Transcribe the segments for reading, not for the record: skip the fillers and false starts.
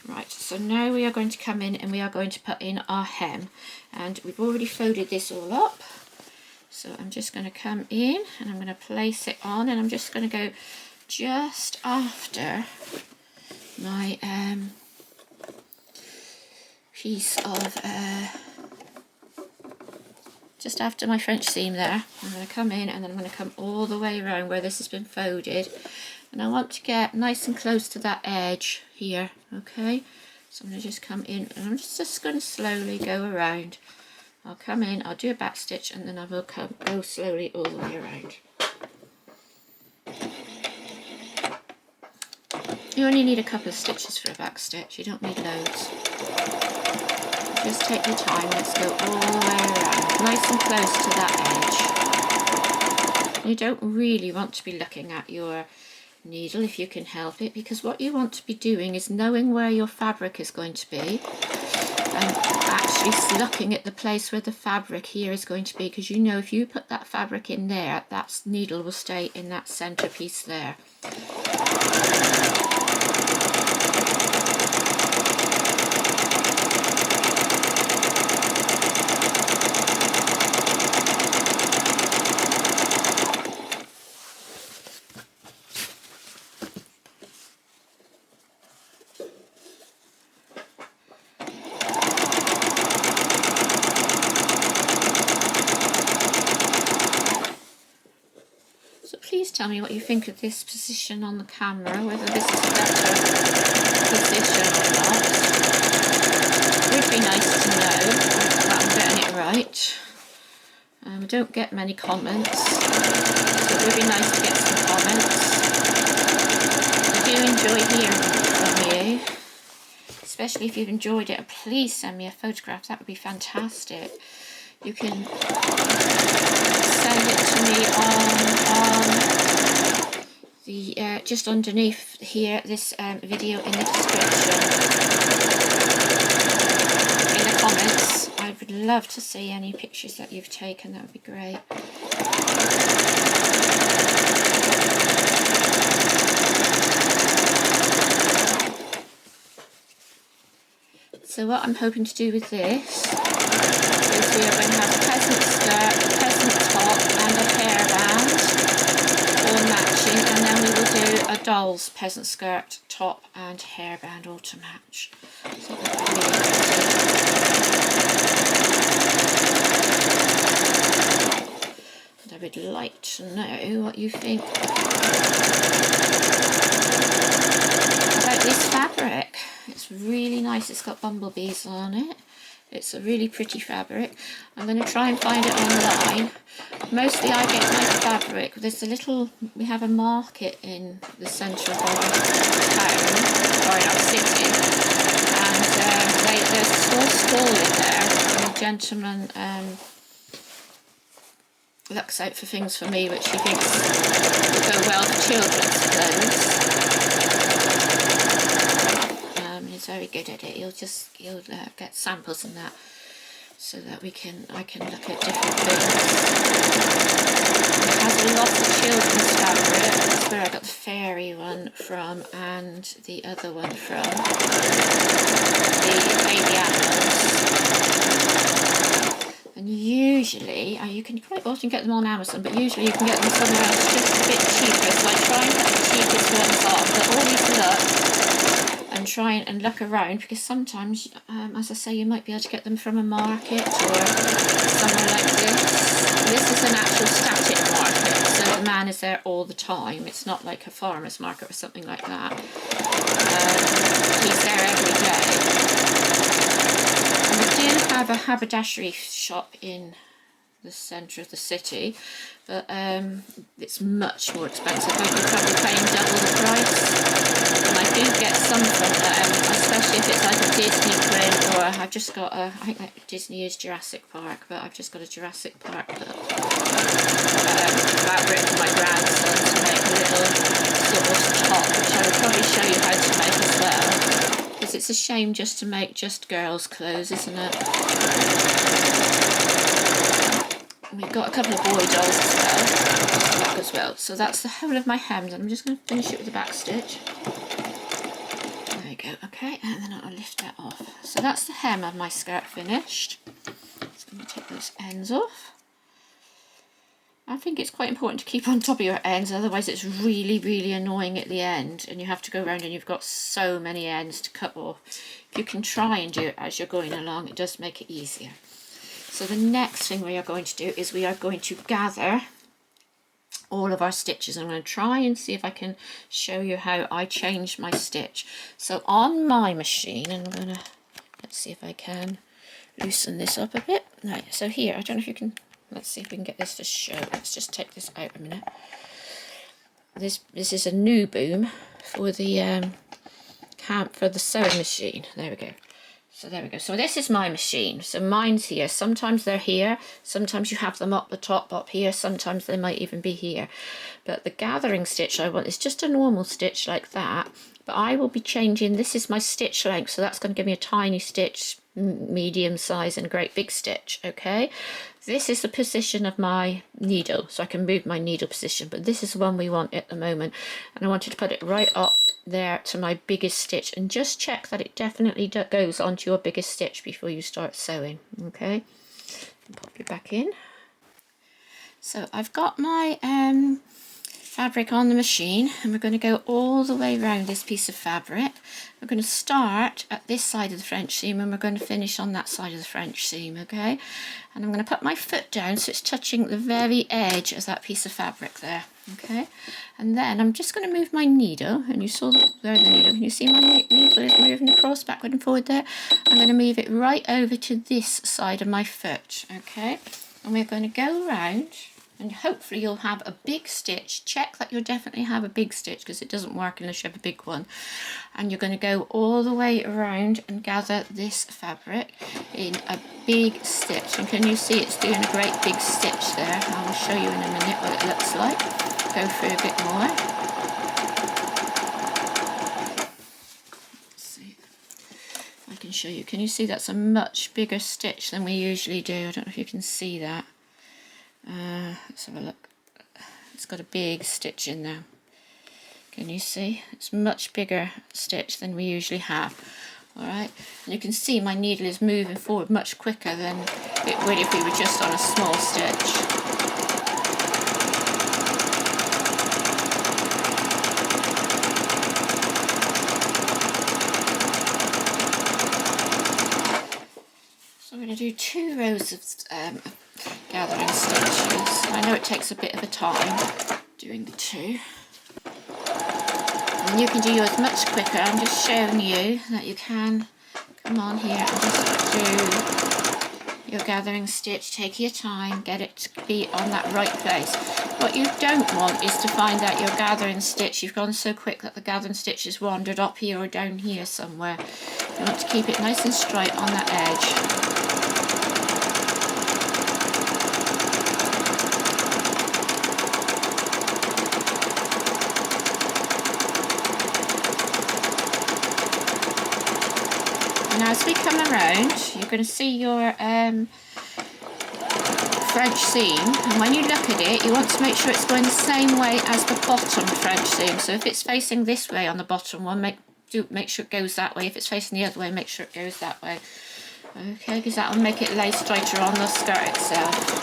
Right, so now we are going to come in and we are going to put in our hem, and we've already folded this all up. So I'm just going to come in and I'm going to place it on, and I'm just going to go just after my piece of, just after my French seam there. I'm going to come in and then I'm going to come all the way around where this has been folded, and I want to get nice and close to that edge here, okay? So I'm going to just come in and I'm just going to slowly go around. I'll come in, I'll do a back stitch, and then I will go slowly all the way around. You only need a couple of stitches for a back stitch, you don't need loads. Just take your time, let's go all the way around, nice and close to that edge. You don't really want to be looking at your needle if you can help it, because what you want to be doing is knowing where your fabric is going to be, and actually looking at the place where the fabric here is going to be, because you know if you put that fabric in there, that needle will stay in that center piece there. Please tell me what you think of this position on the camera, whether this is a better position or not. It would be nice to know that I'm getting it right. I don't get many comments, so it would be nice to get some comments. I do enjoy hearing from you, especially if you've enjoyed it. Please send me a photograph, that would be fantastic. You can send it to me on the just underneath here, this video in the description, in the comments. I would love to see any pictures that you've taken, that would be great. So what I'm hoping to do with this is we are going to have a peasant skirt, a peasant top and a hairband all matching, and then we will do a doll's peasant skirt, top and hairband all to match. So that'll be really pretty. And I would like to know what you think about this fabric. It's really nice, it's got bumblebees on it. It's a really pretty fabric. I'm going to try and find it online. Mostly I get my fabric. There's a little, we have a market in the centre of our town, or in our city, and there's a small stall in there, and a gentleman looks out for things for me which he thinks will go well for children's clothes. He's very good at it. He'll get samples and that, so that I can look at different things. It has a lot of children's fabric. That's where I got the fairy one from, and the other one from the baby animals. And usually, you can quite often get them on Amazon, but usually you can get them somewhere else just a bit cheaper. So I try and put the cheapest ones on, but always look and try and look around, because sometimes, as I say, you might be able to get them from a market or somewhere like this. This is an actual static market, so the man is there all the time. It's not like a farmer's market or something like that. He's there every day. And we do have a haberdashery shop in the centre of the city, but it's much more expensive. I'd be probably paying double the price. And I do get some from them, especially if it's like a Disney print, or I've just got a, I think like Disney is Jurassic Park, but I've just got a Jurassic Park fabric for my grandson to make a little sort of top, which I will probably show you how to make as well, because it's a shame just to make just girls' clothes, isn't it? We've got a couple of boy dolls as well. So that's the whole of my hems, and I'm just going to finish it with a back stitch. There we go. Okay, and then I'll lift that off. So that's the hem of my skirt finished. So I'm going to take those ends off. I think it's quite important to keep on top of your ends, otherwise it's really, really annoying at the end and you have to go around and you've got so many ends to cut off. If you can try and do it as you're going along, it does make it easier. So the next thing we are going to do is we are going to gather all of our stitches. I'm going to try and see if I can show you how I changed my stitch. So on my machine, and I'm going to, let's see if I can loosen this up a bit. Right, so here, I don't know if you can, let's see if we can get this to show. Let's just take this out a minute. This is a new boom for the for the sewing machine. There we go. So there we go. So this is my machine. So mine's here. Sometimes they're here. Sometimes you have them up the top up here. Sometimes they might even be here. But the gathering stitch I want is just a normal stitch like that. But I will be changing, this is my stitch length. So that's going to give me a tiny stitch, medium size and great big stitch. Okay. This is the position of my needle. So I can move my needle position. But this is the one we want at the moment. And I wanted to put it right up there to my biggest stitch, and just check that it definitely goes onto your biggest stitch before you start sewing. Okay, pop it back in. So I've got my fabric on the machine, and we're going to go all the way around this piece of fabric. We're going to start at this side of the French seam and we're going to finish on that side of the French seam. Okay, and I'm going to put my foot down so it's touching the very edge of that piece of fabric there. Okay, and then I'm just going to move my needle, and you saw there the needle. Can you see my needle is moving across backward and forward there? I'm going to move it right over to this side of my foot. Okay, and we're going to go around, and hopefully you'll have a big stitch. Check that you definitely have a big stitch, because it doesn't work unless you have a big one. And you're going to go all the way around and gather this fabric in a big stitch. And can you see it's doing a great big stitch there? I will show you in a minute what it looks like. Go through a bit more. Let's see if I can show you. Can you see that's a much bigger stitch than we usually do? I don't know if you can see that. Let's have a look. It's got a big stitch in there. Can you see? It's a much bigger stitch than we usually have. Alright, and you can see my needle is moving forward much quicker than it would if we were just on a small stitch. So I'm going to do 2 rows of gathering stitches. I know it takes a bit of a time doing the 2. And you can do yours much quicker. I'm just showing you that you can come on here and just do your gathering stitch. Take your time, get it to be on that right place. What you don't want is to find out your gathering stitch. You've gone so quick that the gathering stitch has wandered up here or down here somewhere. You want to keep it nice and straight on that edge. Now as we come around, you're going to see your French seam, and when you look at it, you want to make sure it's going the same way as the bottom French seam. So if it's facing this way on the bottom one, make sure it goes that way. If it's facing the other way, make sure it goes that way. Okay, because that will make it lay straighter on the skirt itself.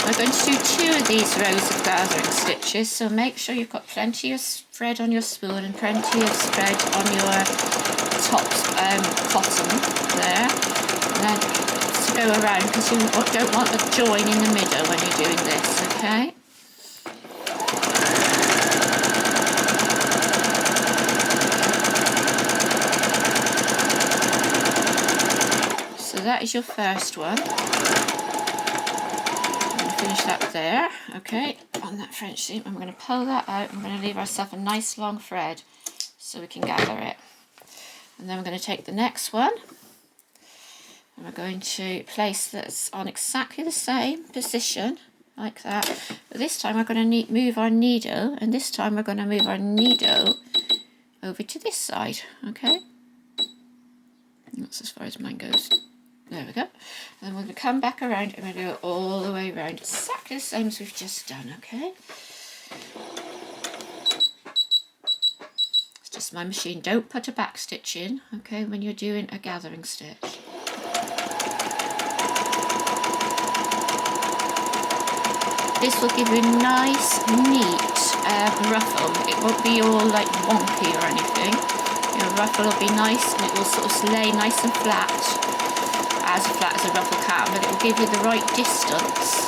We're going to do 2 of these rows of gathering stitches, so make sure you've got plenty of spread on your spool and plenty of spread on your top cotton there. And then to go around, because you don't want a join in the middle when you're doing this, okay? So that is your first one. Finish that there, okay, on that French seam. I'm going to pull that out. I'm going to leave ourselves a nice long thread so we can gather it. And then we're going to take the next one and we're going to place this on exactly the same position like that. But this time we're going to move our needle, and this time we're going to move our needle over to this side, okay? That's as far as mine goes. There we go. And then we're going to come back around and we're going to go all the way around, exactly the same as we've just done, okay? is my machine. Don't put a back stitch in, okay, when you're doing a gathering stitch. This will give you a nice, neat ruffle. It won't be all like wonky or anything. Your ruffle will be nice and it will sort of lay nice and flat as a ruffle can, but it will give you the right distance.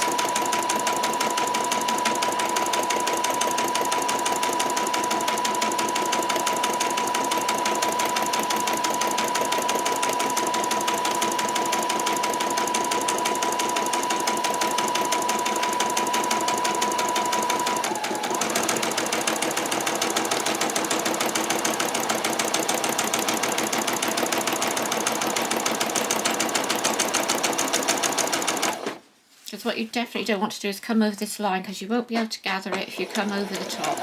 Because what you definitely don't want to do is come over this line, because you won't be able to gather it if you come over the top.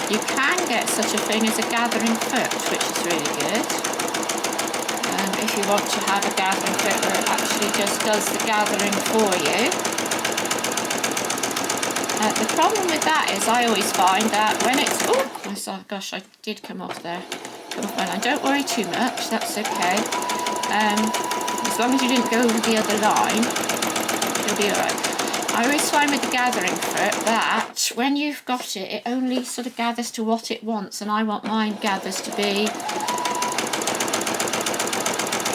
You can get such a thing as a gathering foot, which is really good. If you want to have a gathering foot where it actually just does the gathering for you. The problem with that is I always find that when it's... Oh gosh, I did come off there. Come off my line. Don't worry too much, that's okay. As long as you didn't go over the other line, you'll be alright. I always find with the gathering foot that when you've got it, it only sort of gathers to what it wants, and I want mine gathers to be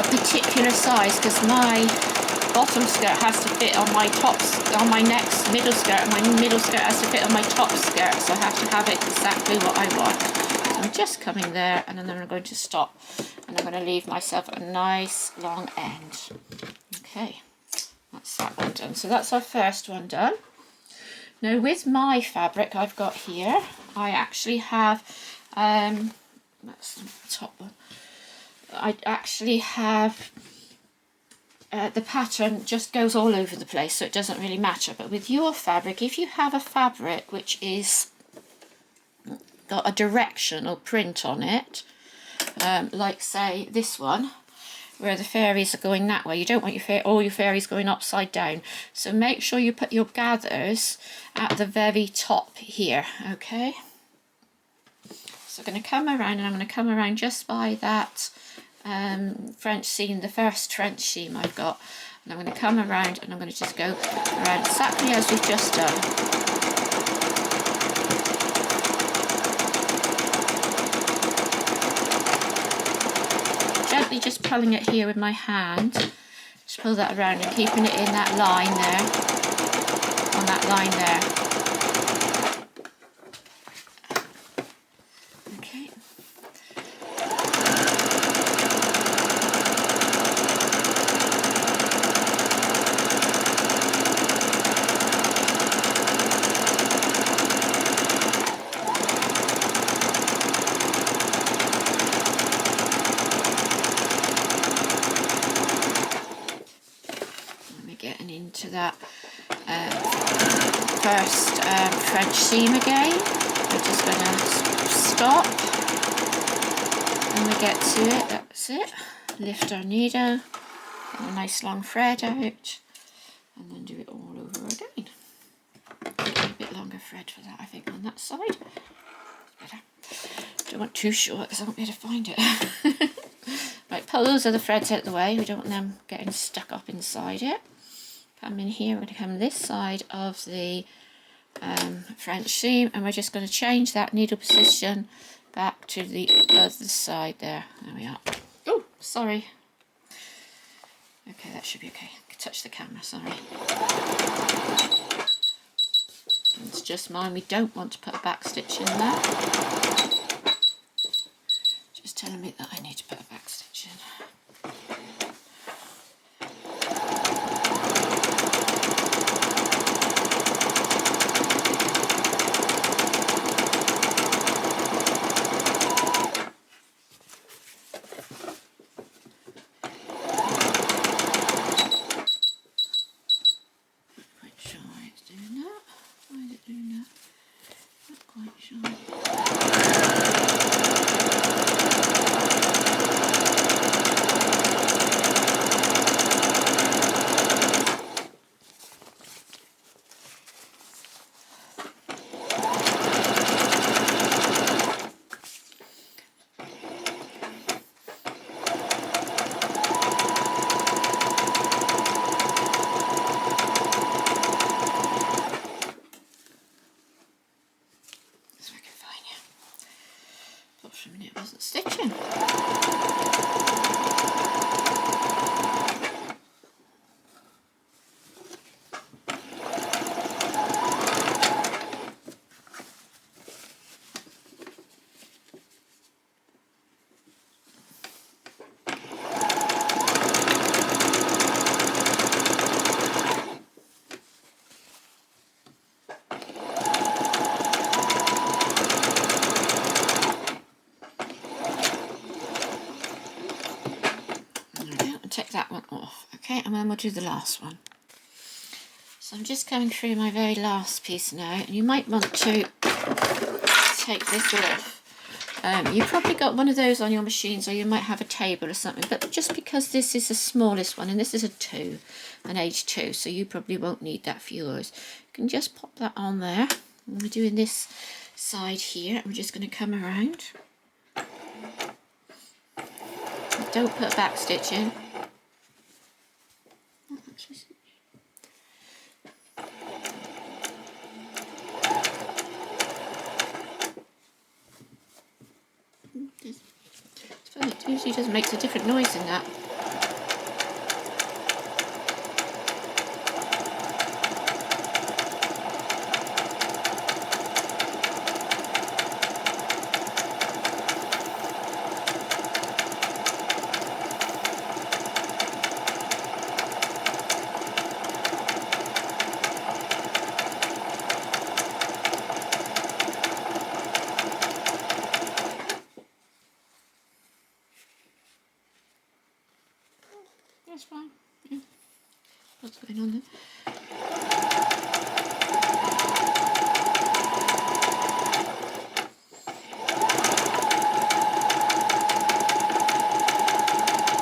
a particular size, because my bottom skirt has to fit on my on my next middle skirt, and my middle skirt has to fit on my top skirt, so I have to have it exactly what I want. So I'm just coming there, and then I'm going to stop. And I'm going to leave myself a nice long end. Okay, that's that one done. So that's our first one done. Now with my fabric I've got here, I actually have, that's the top one. I actually have, the pattern just goes all over the place, so it doesn't really matter. But with your fabric, if you have a fabric which is got a directional print on it, like say this one, where the fairies are going that way, you don't want all your fairies going upside down, so make sure you put your gathers at the very top here. Okay, so I'm going to come around, and I'm going to come around just by that French seam, the first French seam I've got, and I'm going to come around and I'm going to just go around exactly as we've just done. Gently just pulling it here with my hand, just pull that around and keeping it in that line there, on that line there. Okay. Into that first French seam again. We're just going to stop when we get to it. That's it. Lift our needle, get a nice long thread out, and then do it all over again. A bit longer thread for that, I think, on that side. Better. Don't want too short because I won't be able to find it. Right, pull those other threads out of the way. We don't want them getting stuck up inside it. Come in here, we're going to come this side of the French seam, and we're just going to change that needle position back to the other side there. There we are. Oh, sorry. Okay, that should be okay. Touch the camera, sorry. It's just mine. We don't want to put a back stitch in there. Just telling me that I need to put a back stitch in. take that one off, okay, and then we'll do the last one. So I'm just going through my very last piece now, and you might want to take this off. You probably got one of those on your machines, or you might have a table or something, but just because this is the smallest one, and this is a 2, an age 2, so you probably won't need that for yours. You can just pop that on there. And we're doing this side here, and we're just going to come around. Don't put a back stitch in. It usually just makes a different noise in that. That's fine. Yeah. What's going on there?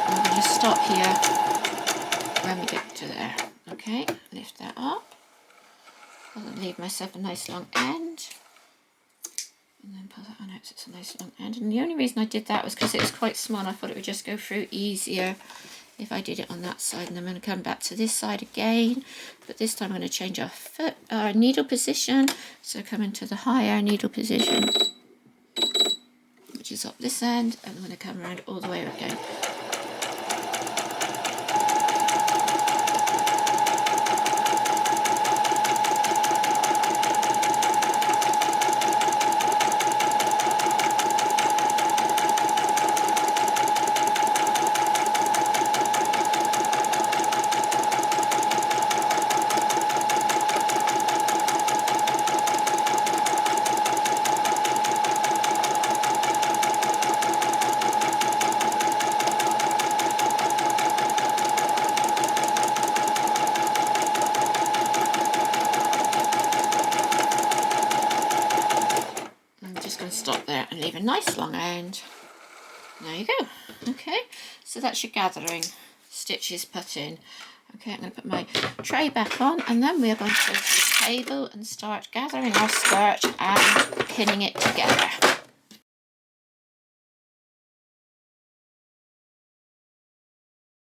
I'm going to stop here when we get to there. Okay, lift that up. I'll leave myself a nice long end. And then pull that one out so it's a nice long end. And the only reason I did that was because it was quite small and I thought it would just go through easier if I did it on that side. And I'm going to come back to this side again, but this time I'm going to change our needle position. So come into the higher needle position, which is up this end, and I'm going to come around all the way again. Stop there and leave a nice long end. There you go. Okay, so that's your gathering stitches put in. Okay, I'm going to put my tray back on, and then we are going to go to the table and start gathering our skirt and pinning it together.